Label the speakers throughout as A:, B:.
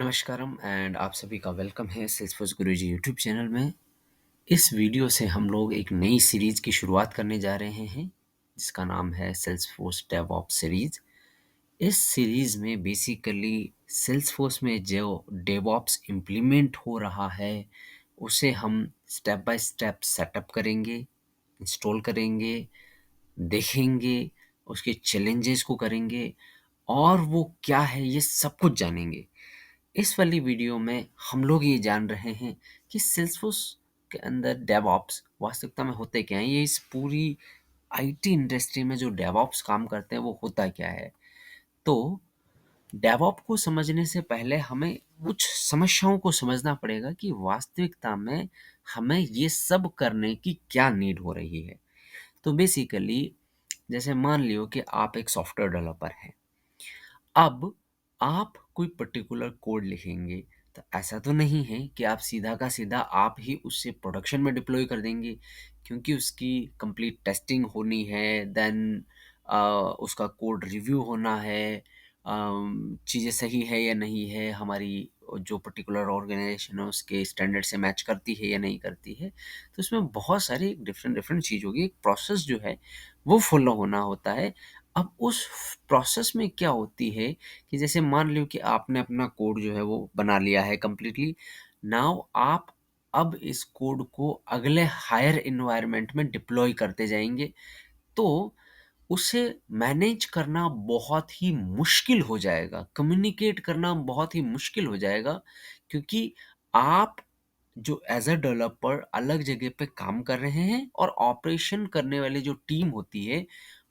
A: नमस्कारम and आप सभी का वेलकम है सेल्सफोर्स गुरुजी यूट्यूब चैनल में। इस वीडियो से हम लोग एक नई सीरीज की शुरुआत करने जा रहे हैं जिसका नाम है सेल्सफोर्स डेवऑप्स सीरीज। इस सीरीज में बेसिकली सेल्सफोर्स में जो डेवऑप्स इम्प्लीमेंट हो रहा है उसे हम स्टेप बाय स्टेप सेटअप करेंगे, इंस्टॉल करेंगे, देखेंगे, उसके चैलेंजेस को करेंगे और वो क्या है ये सब कुछ जानेंगे। इस वाली वीडियो में हम लोग ये जान रहे हैं कि सेल्सफोर्स के अंदर डेवऑप्स वास्तविकता में होते क्या हैं। ये इस पूरी आईटी इंडस्ट्री में जो डेवऑप्स काम करते हैं वो होता क्या है। तो डेवऑप को समझने से पहले हमें कुछ समस्याओं को समझना पड़ेगा कि वास्तविकता में हमें ये सब करने की क्या नीड हो रही है। तो बेसिकली जैसे मान लियो कि आप एक सॉफ्टवेयर डेवलपर हैं। अब आप कोई पर्टिकुलर कोड लिखेंगे तो ऐसा तो नहीं है कि आप सीधा का सीधा आप ही उससे प्रोडक्शन में डिप्लॉय कर देंगे, क्योंकि उसकी कंप्लीट टेस्टिंग होनी है। देन उसका कोड रिव्यू होना है, चीज़ें सही है या नहीं है, हमारी जो पर्टिकुलर ऑर्गेनाइजेशन है उसके स्टैंडर्ड से मैच करती है या नहीं करती है। तो इसमें बहुत सारी डिफरेंट डिफरेंट चीज़ होगी, एक प्रोसेस जो है वो फॉलो होना होता है। अब उस प्रोसेस में क्या होती है कि जैसे मान लो कि आपने अपना कोड जो है वो बना लिया है कंप्लीटली। नाउ आप अब इस कोड को अगले हायर एनवायरनमेंट में डिप्लॉय करते जाएंगे, तो उसे मैनेज करना बहुत ही मुश्किल हो जाएगा, कम्युनिकेट करना बहुत ही मुश्किल हो जाएगा, क्योंकि आप जो एज अ डेवलपर अलग जगह पे काम कर रहे हैं और ऑपरेशन करने वाली जो टीम होती है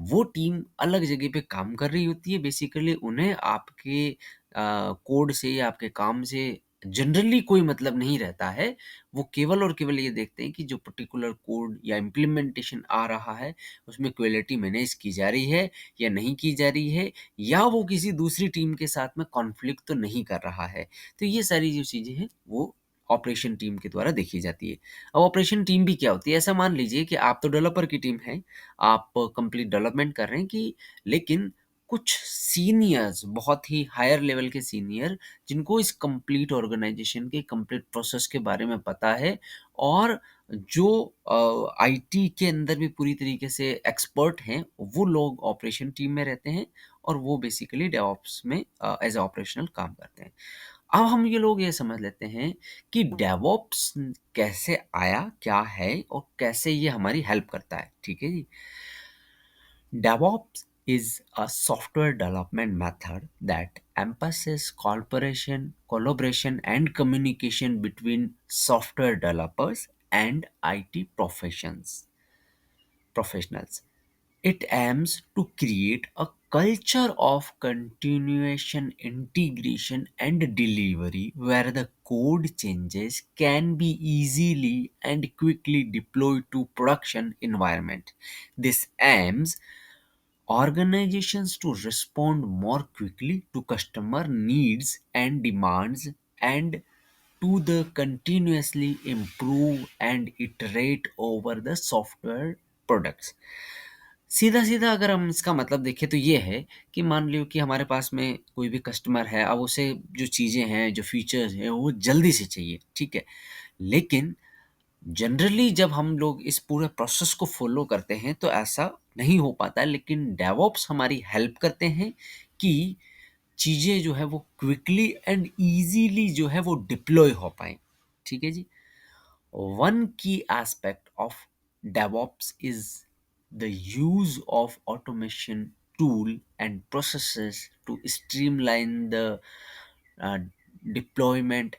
A: वो टीम अलग जगह पे काम कर रही होती है। बेसिकली उन्हें आपके कोड से या आपके काम से जनरली कोई मतलब नहीं रहता है। वो केवल और केवल ये देखते हैं कि जो पर्टिकुलर कोड या इम्प्लीमेंटेशन आ रहा है उसमें क्वालिटी मैनेज की जा रही है या नहीं की जा रही है, या वो किसी दूसरी टीम के साथ में कॉन्फ्लिक्ट तो नहीं कर रहा है। तो ये सारी जो चीज़ें हैं वो ऑपरेशन टीम के द्वारा देखी जाती है। अब ऑपरेशन टीम भी क्या होती है, ऐसा मान लीजिए कि आप तो डेवलपर की टीम है, आप कंप्लीट डेवलपमेंट कर रहे हैं कि, लेकिन कुछ सीनियर्स, बहुत ही हायर लेवल के सीनियर जिनको इस कंप्लीट ऑर्गेनाइजेशन के कंप्लीट प्रोसेस के बारे में पता है और जो आईटी के अंदर भी पूरी तरीके से एक्सपर्ट हैं, वो लोग ऑपरेशन टीम में रहते हैं और वो बेसिकली डेवऑप्स में एज ऑपरेशनल काम करते हैं। अब हम ये लोग ये समझ लेते हैं कि डेवऑप्स कैसे आया, क्या है और कैसे ये हमारी हेल्प करता है। ठीक है जी। DevOps is a software development method that emphasizes cooperation, collaboration, and communication between software developers and IT professionals. It aims to create a culture of continuation, integration, and delivery where the code changes can be easily and quickly deployed to production environment. This aims organizations to respond more quickly to customer needs and demands, and to the continuously improve and iterate over the software products। सीधा सीधा अगर हम इसका मतलब देखें तो ये है कि मान लो कि हमारे पास में कोई भी कस्टमर है, अब उसे जो चीज़ें हैं, जो फीचर्स हैं वो जल्दी से चाहिए, ठीक है। लेकिन जनरली जब हम लोग इस पूरे प्रोसेस को फॉलो करते हैं तो ऐसा नहीं हो पाता है, लेकिन डेवऑप्स हमारी हेल्प करते हैं कि चीज़ें जो है वो क्विकली एंड इजीली जो है वो डिप्लॉय हो पाए। ठीक है जी। वन की aspect of DevOps is the use of automation tool and processes to streamline the uh, deployment,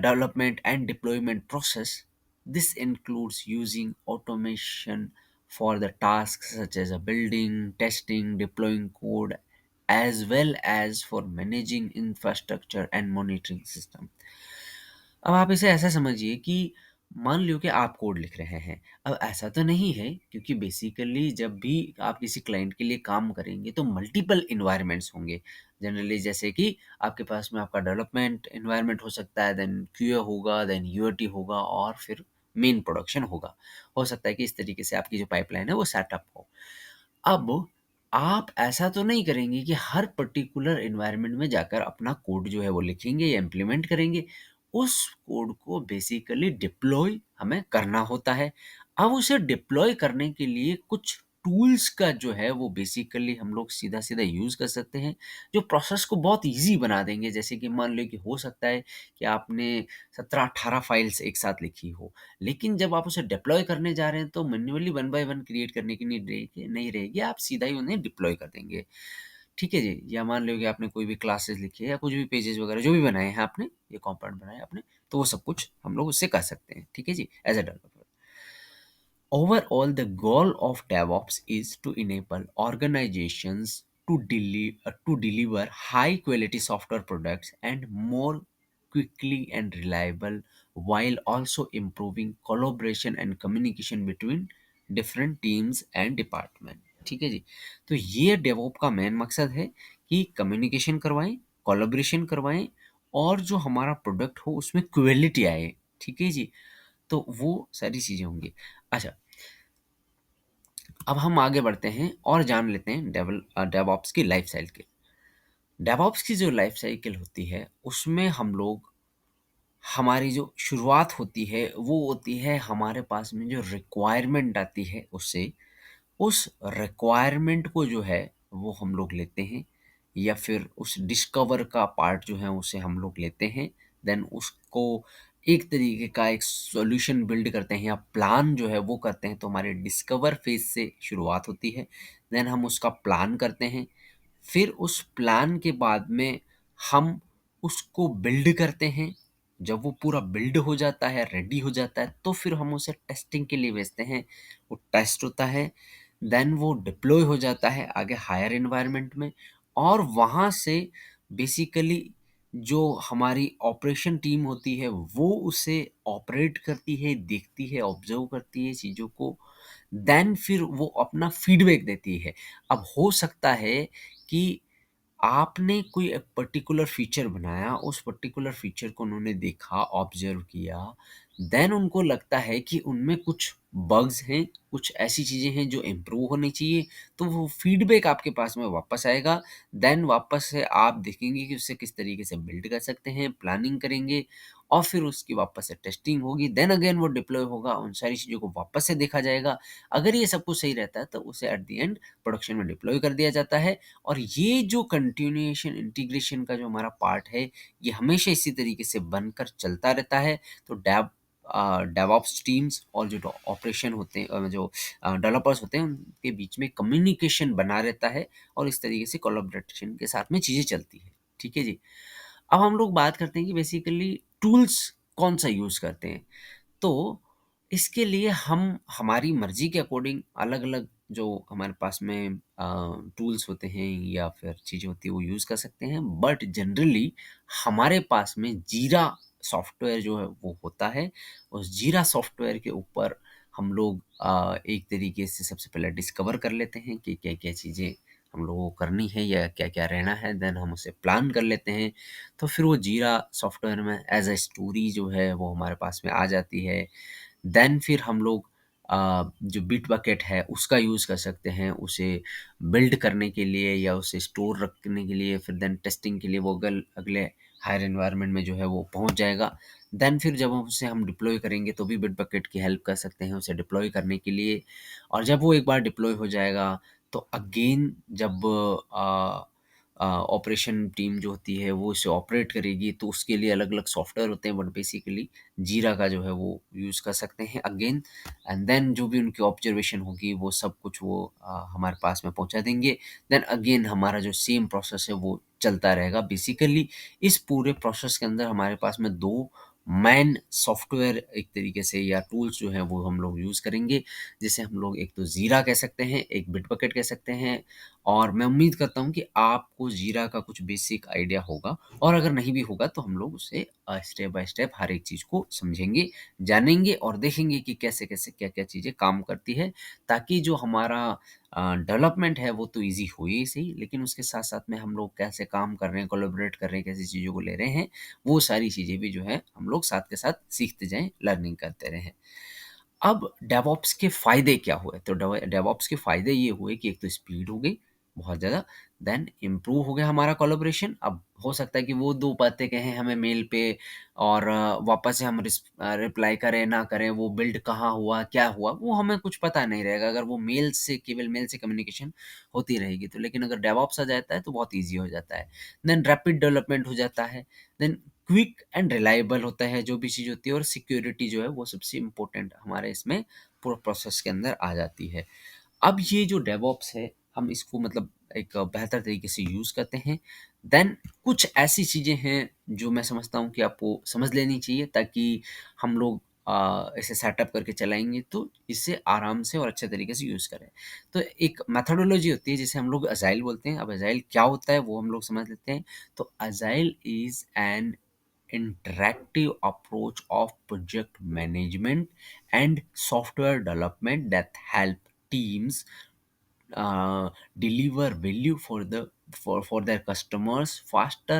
A: development and deployment process. This includes using automation for the tasks such as building, testing, deploying code, as well as for managing infrastructure and monitoring system। अब आप इसे ऐसा समझिए कि मान लो कि आप code लिख रहे हैं। अब ऐसा तो नहीं है, क्योंकि बेसिकली जब भी आप किसी क्लाइंट के लिए काम करेंगे तो मल्टीपल एनवायरनमेंट्स होंगे। जनरली जैसे कि आपके पास में आपका डेवलपमेंट एनवायरनमेंट हो सकता है, देन क्यूए होगा, देन यूएटी होगा और फिर मेन प्रोडक्शन होगा। हो सकता है कि इस तरीके से आपकी जो पाइपलाइन है वो सेटअप हो। अब आप ऐसा तो नहीं करेंगे कि हर पर्टिकुलर एनवायरनमेंट में जाकर अपना कोड जो है वो लिखेंगे या इम्प्लीमेंट करेंगे। उस कोड को बेसिकली डिप्लॉय हमें करना होता है। अब उसे डिप्लॉय करने के लिए कुछ टूल्स का जो है वो बेसिकली हम लोग सीधा-सीधा यूज़ कर सकते हैं, जो प्रोसेस को बहुत ईज़ी बना देंगे। जैसे कि मान लो कि हो सकता है कि आपने 17-18 फाइल्स एक साथ लिखी हो, लेकिन जब आप उसे डिप्लॉय करने जा रहे हैं तो manually one by one create करने की नहीं रहेगी, आप सीधा ही उन्हें डिप्लॉय कर देंगे। ठीक है जी? या मान लो कि आपने कोई भी क्लासेस लिखी है या कुछ भी पेजेज़ वगैरह जो भी बनाए हैं आपने, ये कंपोनेंट बनाए आपने, तो वो सब कुछ हम लोग उससे कर सकते हैं। ठीक है जी? As a developer. Overall, the goal of DevOps is to enable organizations to deliver high quality software products and more quickly and reliable, while also improving collaboration and communication between different teams and department. ठीक है जी? तो ये DevOp का main मकसद है कि communication करवाएं, collaboration करवाएं और जो हमारा प्रोडक्ट हो उसमें क्वालिटी आए। ठीक है जी? तो वो सारी चीज़ें होंगी। अच्छा, अब हम आगे बढ़ते हैं और जान लेते हैं डेवऑप्स की लाइफ साइकिल। डेवऑप्स की जो लाइफ साइकिल होती है, उसमें हम लोग हमारी जो शुरुआत होती है, वो होती है हमारे पास में जो रिक्वायरमेंट आती है उससे। उस रिक्वायरमेंट को जो है वो हम लोग लेते हैं या फिर उस डिस्कवर का पार्ट जो है उसे हम लोग लेते हैं। देन उसको एक तरीके का एक सॉल्यूशन बिल्ड करते हैं या प्लान जो है वो करते हैं। तो हमारे डिस्कवर फेज से शुरुआत होती है। देन हम उसका प्लान करते हैं। फिर उस प्लान के बाद में हम उसको बिल्ड करते हैं। जब वो पूरा बिल्ड हो जाता है, रेडी हो जाता है, तो फिर हम उसे टेस्टिंग के लिए भेजते हैं। वो टेस्ट होता है, देन वो डिप्लॉय हो जाता है आगे हायर एनवायरनमेंट में। और वहाँ से बेसिकली जो हमारी ऑपरेशन टीम होती है वो उसे ऑपरेट करती है, देखती है, ऑब्जर्व करती है चीज़ों को। देन फिर वो अपना फीडबैक देती है। अब हो सकता है कि आपने कोई एक पर्टिकुलर फीचर बनाया, उस पर्टिकुलर फीचर को उन्होंने देखा, ऑब्ज़र्व किया, देन उनको लगता है कि उनमें कुछ बग्स हैं, कुछ ऐसी चीज़ें हैं जो इम्प्रूव होनी चाहिए, तो वो फीडबैक आपके पास में वापस आएगा। देन वापस से आप देखेंगे कि उसे किस तरीके से बिल्ड कर सकते हैं, प्लानिंग करेंगे और फिर उसकी वापस से टेस्टिंग होगी, देन अगेन वो डिप्लॉय होगा, उन सारी चीज़ों को वापस से देखा जाएगा। अगर ये सब कुछ सही रहता है, तो उसे एट द एंड प्रोडक्शन में डिप्लॉय कर दिया जाता है। और ये जो कंटिन्यूएशन इंटीग्रेशन का जो हमारा पार्ट है, ये हमेशा इसी तरीके से बनकर चलता रहता है। तो डेवऑप्स टीम्स और जो ऑपरेशन होते हैं जो डेवलपर्स होते हैं उनके बीच में कम्युनिकेशन बना रहता है और इस तरीके से कोलैबोरेशन के साथ में चीज़ें चलती हैं। ठीक है जी। अब हम लोग बात करते हैं कि बेसिकली टूल्स कौन सा यूज़ करते हैं। तो इसके लिए हम हमारी मर्ज़ी के अकॉर्डिंग अलग-अलग जो हमारे पास में टूल्स होते हैं या फिर चीज़ें होती हैं वो यूज़ कर सकते हैं। बट जनरली हमारे पास में जीरा सॉफ्टवेयर जो है वो होता है। उस जीरा सॉफ्टवेयर के ऊपर हम लोग एक तरीके से सबसे पहले डिस्कवर कर लेते हैं कि क्या-क्या चीज़ें हम लोगों को करनी है या क्या-क्या रहना है। देन हम उसे प्लान कर लेते हैं। तो फिर वो जीरा सॉफ्टवेयर में एज़ अ स्टोरी जो है वो हमारे पास में आ जाती है। देन फिर हम लोग जो बिटबकेट है उसका यूज़ कर सकते हैं उसे बिल्ड करने के लिए या उसे स्टोर रखने के लिए। फिर देन टेस्टिंग के लिए वो अगले हायर एनवायरनमेंट में जो है वो पहुँच जाएगा। देन फिर जब हम डिप्लॉय करेंगे तो भी बिटबकेट की हेल्प कर सकते हैं उसे डिप्लॉय करने के लिए। और जब वो एक बार डिप्लॉय हो जाएगा तो अगेन जब ऑपरेशन टीम जो होती है वो इसे ऑपरेट करेगी तो उसके लिए अलग-अलग सॉफ्टवेयर होते हैं, बट बेसिकली जीरा का जो है वो यूज़ कर सकते हैं अगेन। एंड देन जो भी उनकी ऑब्जर्वेशन होगी वो सब कुछ वो हमारे पास में पहुँचा देंगे। देन अगेन हमारा जो सेम प्रोसेस है वो चलता रहेगा। बेसिकली इस पूरे प्रोसेस के अंदर हमारे पास में 2 मेन सॉफ्टवेयर एक तरीके से या टूल्स जो हैं वो हम लोग यूज़ करेंगे। जिसे हम लोग एक तो जीरा कह सकते हैं, एक बिटबकेट कह सकते हैं। और मैं उम्मीद करता हूँ कि आपको जीरा का कुछ बेसिक आइडिया होगा और अगर नहीं भी होगा तो हम लोग उसे स्टेप बाय स्टेप हर एक चीज़ को समझेंगे, जानेंगे और देखेंगे कि कैसे-कैसे, क्या-क्या चीज़ें काम करती है, ताकि जो हमारा डेवलपमेंट है वो तो ईज़ी हो ही सही, लेकिन उसके साथ-साथ में हम लोग कैसे काम कर रहे हैं, कोलैबोरेट कर रहे हैं, कैसी चीज़ों को ले रहे हैं, वो सारी चीज़ें भी जो है हम लोग साथ के साथ सीखते जाएँ, लर्निंग करते रहें। अब डेवऑप्स के फ़ायदे क्या हुए? तो डेवऑप्स के फ़ायदे ये हुए कि एक तो स्पीड हो गई, बहुत ज़्यादा। देन इम्प्रूव हो गया हमारा कोलैबोरेशन। अब हो सकता है कि वो 2 बातें कहें हमें मेल पे और वापस से हम रिप्लाई करें, ना करें, वो बिल्ड कहाँ हुआ, क्या हुआ, वो हमें कुछ पता नहीं रहेगा अगर वो मेल से केवल मेल से कम्युनिकेशन होती रहेगी तो। लेकिन अगर डेवऑप्स आ जाता है तो बहुत ईज़ी हो जाता है। देन रैपिड डेवलपमेंट हो जाता है। देन क्विक एंड रिलायबल होता है जो भी चीज़ होती है, और सिक्योरिटी जो है वो सबसे इम्पोर्टेंट हमारे इसमें पूरा प्रोसेस के अंदर आ जाती है। अब ये जो डेवऑप्स है, हम इसको मतलब एक बेहतर तरीके से यूज़ करते हैं। देन कुछ ऐसी चीज़ें हैं जो मैं समझता हूँ कि आपको समझ लेनी चाहिए, ताकि हम लोग इसे सेटअप करके चलाएँगे तो इसे आराम से और अच्छे तरीके से यूज़ करें। तो एक मेथोडोलॉजी होती है जिसे हम लोग अजाइल बोलते हैं। अब अजाइल क्या होता है वो हम लोग समझ लेते हैं। तो agile is an interactive approach of project management and software development that help teams deliver value for their customers faster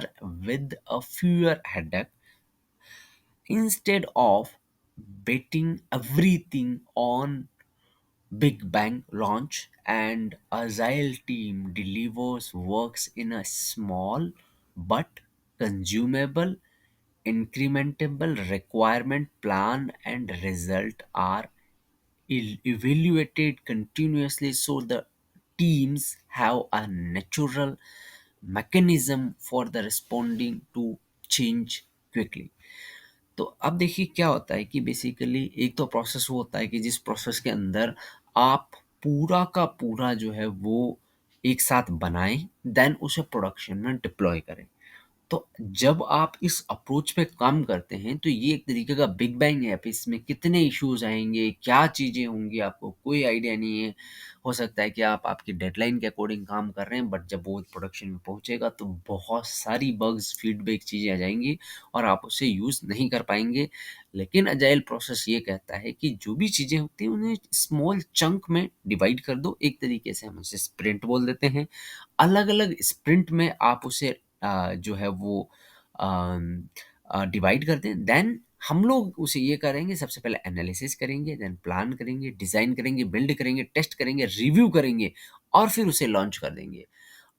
A: with a fewer headache, instead of betting everything on big bang launch. And agile team delivers works in a small but consumable incrementable requirement plan, and result are evaluated continuously so the teams have a natural mechanism for the responding to change quickly. तो अब देखिए क्या होता है कि basically एक तो process वो होता है कि जिस प्रोसेस के अंदर आप पूरा का पूरा जो है वो एक साथ बनाएं, देन उसे प्रोडक्शन में डिप्लॉय करें। तो जब आप इस अप्रोच पे काम करते हैं तो ये एक तरीके का बिग बैंग है। आप इसमें कितने इश्यूज आएंगे, क्या चीज़ें होंगी, आपको कोई आइडिया नहीं है। हो सकता है कि आप आपकी डेडलाइन के अकॉर्डिंग काम कर रहे हैं, बट जब वो प्रोडक्शन में पहुंचेगा तो बहुत सारी बग्स, फीडबैक चीज़ें आ जाएंगी और आप उसे यूज़ नहीं कर पाएंगे। लेकिन अजाइल प्रोसेस ये कहता है कि जो भी चीज़ें होती हैं उन्हें स्मॉल चंक में डिवाइड कर दो। एक तरीके से हम उसे स्प्रिंट बोल देते हैं। अलग अलग स्प्रिंट में आप उसे जो है वो डिवाइड कर दें। देन हम लोग उसे ये करेंगे, सबसे पहले एनालिसिस करेंगे, देन प्लान करेंगे, डिज़ाइन करेंगे, बिल्ड करेंगे, टेस्ट करेंगे, रिव्यू करेंगे और फिर उसे लॉन्च कर देंगे।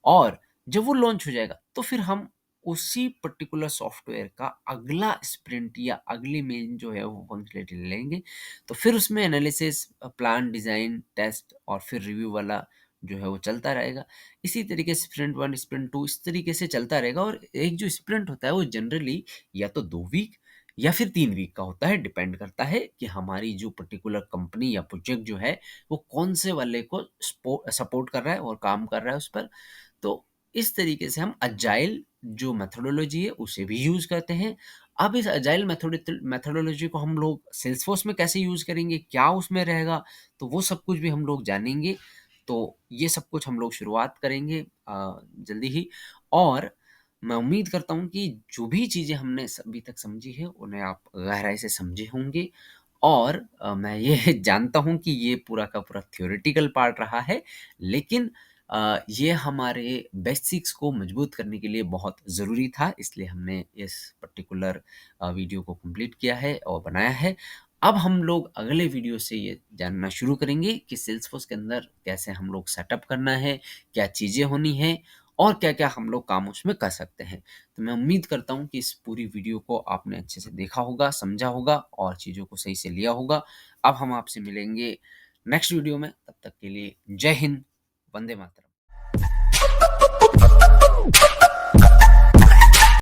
A: और जब वो लॉन्च हो जाएगा तो फिर हम उसी पर्टिकुलर सॉफ्टवेयर का अगला स्प्रिंट या अगली मेन जो है वो फंक्शनलिटी लेंगे। तो फिर उसमें एनालिसिस, प्लान, डिज़ाइन, टेस्ट और फिर रिव्यू वाला जो है वो चलता रहेगा। इसी तरीके से स्प्रिंट 1, स्प्रिंट 2 इस तरीके से चलता रहेगा। और एक जो स्प्रिंट होता है वो जनरली या तो 2 वीक या फिर 3 वीक का होता है। डिपेंड करता है कि हमारी जो पर्टिकुलर कंपनी या प्रोजेक्ट जो है वो कौन से वाले को सपोर्ट कर रहा है और काम कर रहा है उस पर। तो इस तरीके से हम अजाइल जो मेथोडोलॉजी है उसे भी यूज़ करते हैं। अब इस अजाइल मेथोडोलॉजी को हम लोग सेल्सफोर्स में कैसे यूज़ करेंगे, क्या उसमें रहेगा, तो वो सब कुछ भी हम लोग जानेंगे। तो ये सब कुछ हम लोग शुरुआत करेंगे जल्दी ही। और मैं उम्मीद करता हूँ कि जो भी चीज़ें हमने अभी तक समझी है उन्हें आप गहराई से समझे होंगे। और मैं ये जानता हूँ कि ये पूरा का पूरा थ्योरेटिकल पार्ट रहा है, लेकिन ये हमारे बेसिक्स को मजबूत करने के लिए बहुत ज़रूरी था, इसलिए हमने इस पर्टिकुलर वीडियो को कंप्लीट किया है और बनाया है। अब हम लोग अगले वीडियो से ये जानना शुरू करेंगे कि सेल्सफोर्स के अंदर कैसे हम लोग सेटअप करना है, क्या चीज़ें होनी हैं और क्या-क्या हम लोग काम उसमें कर सकते हैं। तो मैं उम्मीद करता हूँ कि इस पूरी वीडियो को आपने अच्छे से देखा होगा, समझा होगा और चीज़ों को सही से लिया होगा। अब हम आपसे मिलेंगे नेक्स्ट वीडियो में, तब तक के लिए जय हिंद, वंदे मातरम।